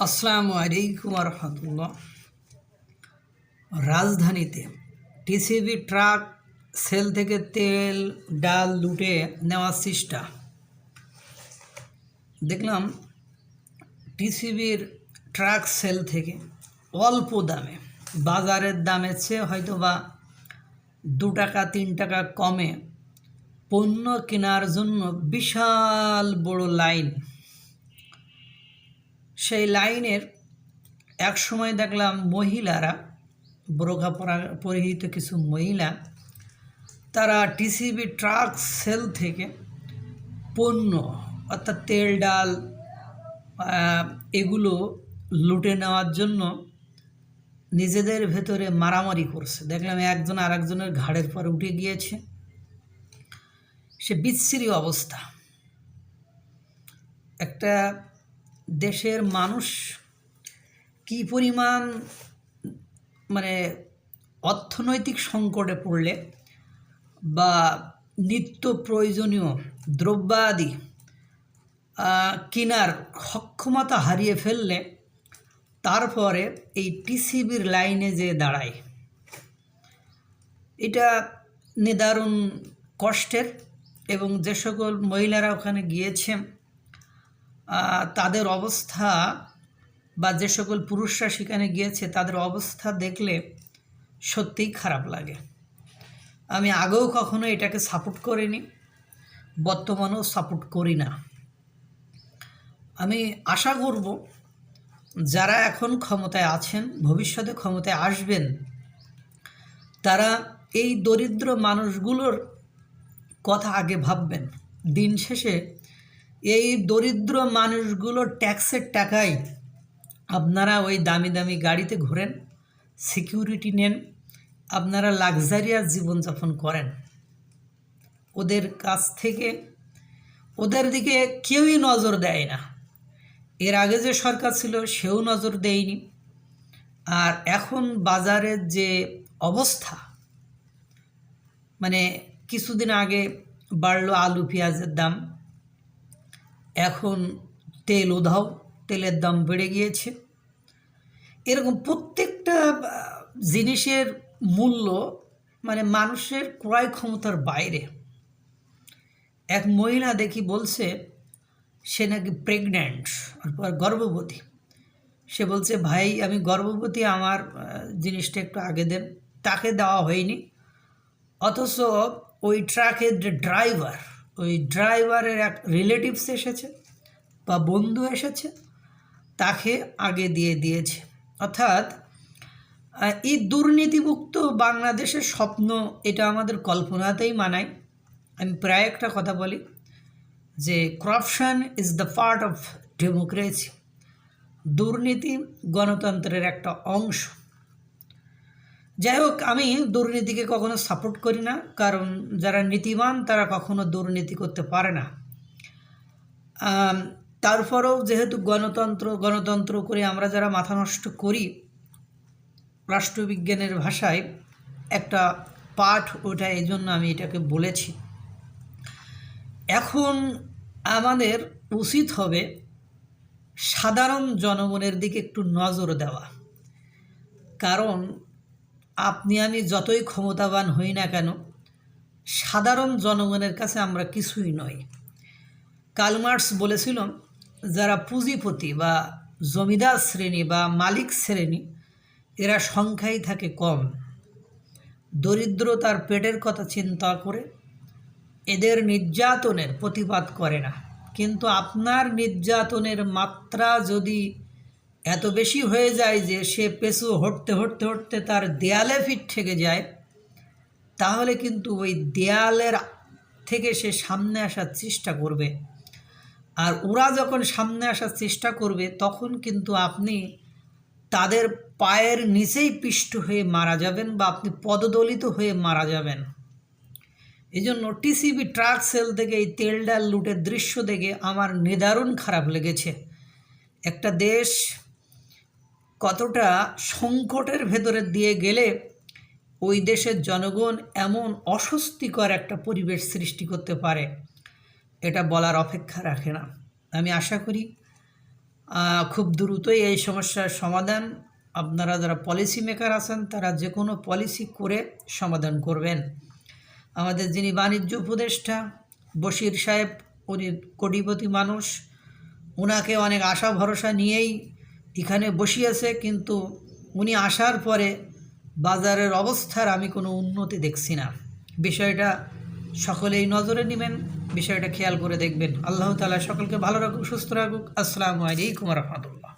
আসসালামু আলাইকুম রহমতুল্লাহ। রাজধানীতে টিসিবি ট্রাক সেল থেকে তেল ডাল লুটে নেওয়ার চেষ্টা দেখলাম। টিসিবির ট্রাক সেল থেকে অল্প দামে, বাজারের দামের চেয়ে হয়তো বা 2 টাকা 3 টাকা কমে পণ্য কেনার জন্য বিশাল বড় লাইন। সেই লাইনের এক সময় দেখলাম মহিলারা, বোরকা পরিহিত কিছু মহিলা, তারা টিসিবি ট্রাক সেল থেকে পণ্য অর্থাৎ তেল ডাল এগুলো লুটে নেওয়ার জন্য নিজেদের ভেতরে মারামারি করছে। দেখলাম একজন আরেকজনের ঘাড়ের পর উঠে গিয়েছে। সে বিচ্ছিরি অবস্থা। একটা দেশের মানুষ কি পরিমাণ অর্থনৈতিক সংকটে পড়লে বা নিত্য প্রয়োজনীয় দ্রব্যাদি কেনার সক্ষমতা হারিয়ে ফেললে তারপরে এই টিসিবির লাইনে যে দাঁড়ায়, এটা নিদারুণ কষ্টের। এবং যে সকল মহিলারা ওখানে গিয়েছে তাদের অবস্থা, বা যে সকল পুরুষরা সেখানে গিয়েছে তাদের অবস্থা দেখলে সত্যিই খারাপ লাগে। আমি আগেও কখনো এটাকে সাপোর্ট করিনি, বর্তমানেও সাপোর্ট করি না। আমি আশা করব যারা এখন ক্ষমতায় আছেন, ভবিষ্যতে ক্ষমতায় আসবেন, তারা এই দরিদ্র মানুষগুলোর কথা আগে ভাববেন। দিন শেষে এই দরিদ্র মানুষগুলোর ট্যাক্সের টাকায় আপনারা ওই দামি দামি গাড়িতে ঘোরেন, সিকিউরিটি নেন, আপনারা লাক্সারিয়াস জীবনযাপন করেন। ওদের কাছ থেকে, ওদের দিকে কেউই নজর দেয় না। এর আগে যে সরকার ছিল সেও নজর দেয়নি। আর এখন বাজারের যে অবস্থা, কিছুদিন আগে বাড়লো আলু পেঁয়াজের দাম, এখন তেল উধাও, তেলের দাম বেড়ে গিয়েছে। এরকম প্রত্যেকটা জিনিসের মূল্য মানুষের ক্রয় ক্ষমতার বাইরে। এক মহিলা দেখি বলছে সে নাকি প্রেগন্যান্ট, গর্ভবতী। সে বলছে, ভাই আমি গর্ভবতী, আমার জিনিসটা একটু আগে দেন। তাকে দেওয়া হয়নি, অথচ ওই ট্রাকের যে ড্রাইভার, ওই ড্রাইভারের এক রিলেটিভস এসেছে বা বন্ধু এসেছে, তাকে আগে দিয়ে দিয়েছে। অর্থাৎ এই দুর্নীতিমুক্ত বাংলাদেশের স্বপ্ন, এটা আমাদের কল্পনাতেই মানায়। আমি প্রায় একটা কথা বলি যে corruption is the part of democracy. দুর্নীতি গণতন্ত্রের একটা অংশ। যাই হোক, আমি দুর্নীতিকে কখনো সাপোর্ট করি না, কারণ যারা নীতিবান তারা কখনো দুর্নীতি করতে পারে না। তারপরেও যেহেতু গণতন্ত্র করে আমরা যারা মাথা নষ্ট করি, রাষ্ট্রবিজ্ঞানের ভাষায় একটা পাঠ, ওটা এই জন্য আমি এটাকে বলেছি। এখন আমাদের উচিত হবে সাধারণ জনগণের দিকে একটু নজর দেওয়া। কারণ আপনি আমি যতই ক্ষমতাবান হই না কেন, সাধারণ জনগণের কাছে আমরা কিছুই নই। কার্ল মার্কস বলেছিল, যারা পুঁজিপতি বা জমিদার শ্রেণী বা মালিক শ্রেণী, এরা সংখ্যাই থাকে কম। দরিদ্রতার পেটের কথা চিন্তা করে এদের নির্যাতনের প্রতিবাদ করে না। কিন্তু আপনার নির্যাতনের মাত্রা যদি এত বেশি হয়ে যায় যে সে পেছু হটতে তার দেয়ালে ফিট ঠেকে যায়, তাহলে কিন্তু ওই দেয়ালের থেকে সে সামনে আসার চেষ্টা করবে। আর ওরা যখন সামনে আসার চেষ্টা করবে, তখন কিন্তু আপনি তাদের পায়ের নিচেই পিষ্ট হয়ে মারা যাবেন, বা আপনি পদদলিত হয়ে মারা যাবেন। এই জন্য টিসিবি ট্রাক সেল থেকে এই তেল ডাল লুটের দৃশ্য দেখে আমার নিদারুণ খারাপ লেগেছে। একটা দেশ কতটা সংকটের ভেতরে দিয়ে গেলে ওই দেশের জনগণ এমন অস্বস্তিকর একটা পরিবেশ সৃষ্টি করতে পারে, এটা বলার অপেক্ষা রাখে না। আমি আশা করি খুব দ্রুতই এই সমস্যার সমাধান আপনারা যারা পলিসি মেকার আছেন তারা যে কোনো পলিসি করে সমাধান করবেন। আমাদের যিনি বাণিজ্য উপদেষ্টা বশির সাহেব, উনি কোটিপতি মানুষ, ওনাকে অনেক আশা ভরসা নিয়েই এখানে বসিয়েছে, কিন্তু উনি আসার পরে বাজারের অবস্থার আমি কোনো উন্নতি দেখছি না। বিষয়টা সকলেই নজরে নেবেন, বিষয়টা খেয়াল করে দেখবেন। আল্লাহ তাআলা সকলকে ভালো রাখুক, সুস্থ রাখুক। আসসালামু আলাইকুম রহমতুল্লাহ।